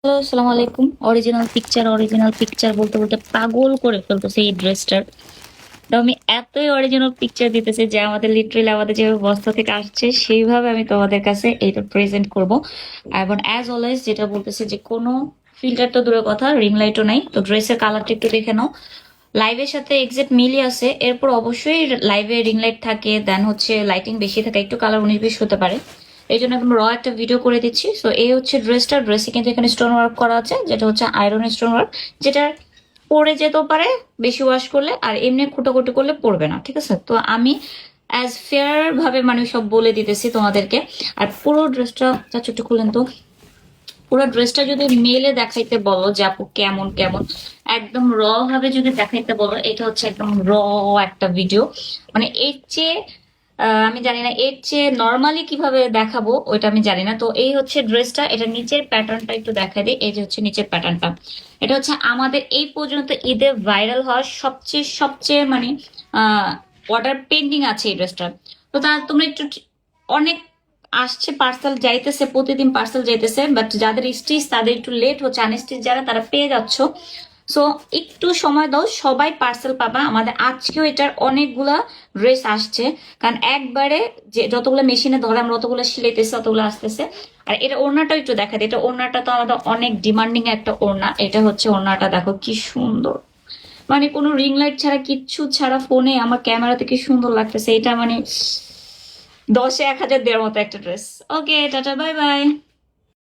Hello, আসসালামু আলাইকুম। Original picture বলতে বলতে পাগল করে ফেলতেছে এই ড্রেসটার। তো আমি এতই অরিজিনাল পিকচার দিতেছি যে আমাদের লিটারেলি আমাদের যেভাবে বস্তা থেকে আসছে সেইভাবে আমি তোমাদের কাছে এইটা প্রেজেন্ট করব। এবং অ্যাজ অলওয়েজ যেটা বলতেছে যে কোনো ফিল্টার তো দূরের কথা, রিং লাইটও নাই। তো ড্রেসের কালারটা একটু দেখে নাও। লাইভের সাথে এক্সাক্ট মিলই আছে। এরপর অবশ্যই লাইভে রিং লাইট থাকে, দেন হচ্ছে লাইটিং বেশি থাকে, একটু কালার 19-20 হতে পারে। এই জন্য একদম একটা ভিডিও করে দিচ্ছি। সো এই হচ্ছে ড্রেসে কিন্তু এখানে স্টোন ওয়ার্ক করা আছে, যেটা হচ্ছে আয়রন স্টোন ওয়ার্ক, যেটা পরে যেতেও পারে বেশি ওয়াশ করলে, আর এমনি খুঁটোকুটি করলে পড়বে না। ঠিক আছে, তো আমি অ্যাজ ফেয়ার ভাবে মানে সব বলে দিতেছি তোমাদেরকে। আর পুরো ড্রেসটা চাচ্ছ একটু খুলেন তো। পুরো ড্রেসটা যদি মেলে দেখাইতে বলো যে আপু কেমন কেমন, একদম র ভাবে যদি দেখাইতে বলো, এটা হচ্ছে একদম র একটা ভিডিও। মানে এর চেয়ে আমি জানি না এর চেয়ে নর্মালি কিভাবে দেখাবো ওইটা আমি জানি না। তো এই হচ্ছে ড্রেসটা, এটা নিচের প্যাটার্নটা একটু দেখা দিই। এই যে হচ্ছে নিচের প্যাটার্নটা, এটা হচ্ছে আমাদের এই পর্যন্ত ঈদে ভাইরাল হওয়ার সবচেয়ে সবচেয়ে মানে অর্ডার পেন্ডিং আছে এই ড্রেসটা। তো তা তোমরা একটু, অনেক আসছে পার্সেল যাইতেছে, প্রতিদিন পার্সেল যাইতেছে, বাট যাদের স্টিচ তাদের একটু লেট হচ্ছে, আনস্টিচ যারা তারা পেয়ে যাচ্ছ। সো একটু সময় দাও, সবাই পার্সেল পাবা। আমাদের আজকেও এটার অনেকগুলা ড্রেস আসছে, কারণ একবারে যে যতগুলো মেশিনে ধরে আমরা অতগুলো সিলাইতেছি অতগুলো আসতেছে। আর এটা ওড়নাটা একটু দেখা দিই, এটা ওড়নাটা তো আমাদের অনেক ডিমান্ডিং একটা ওড়না। এটা হচ্ছে ওড়নাটা, দেখো কি সুন্দর, মানে কোনো রিং লাইট ছাড়া, কিচ্ছু ছাড়া, ফোনে আমার ক্যামেরাতে কি সুন্দর লাগতেছে এটা, মানে 10-এ 1000 দেওয়ার মতো একটা ড্রেস। ওকে, টাটা, বাই বাই।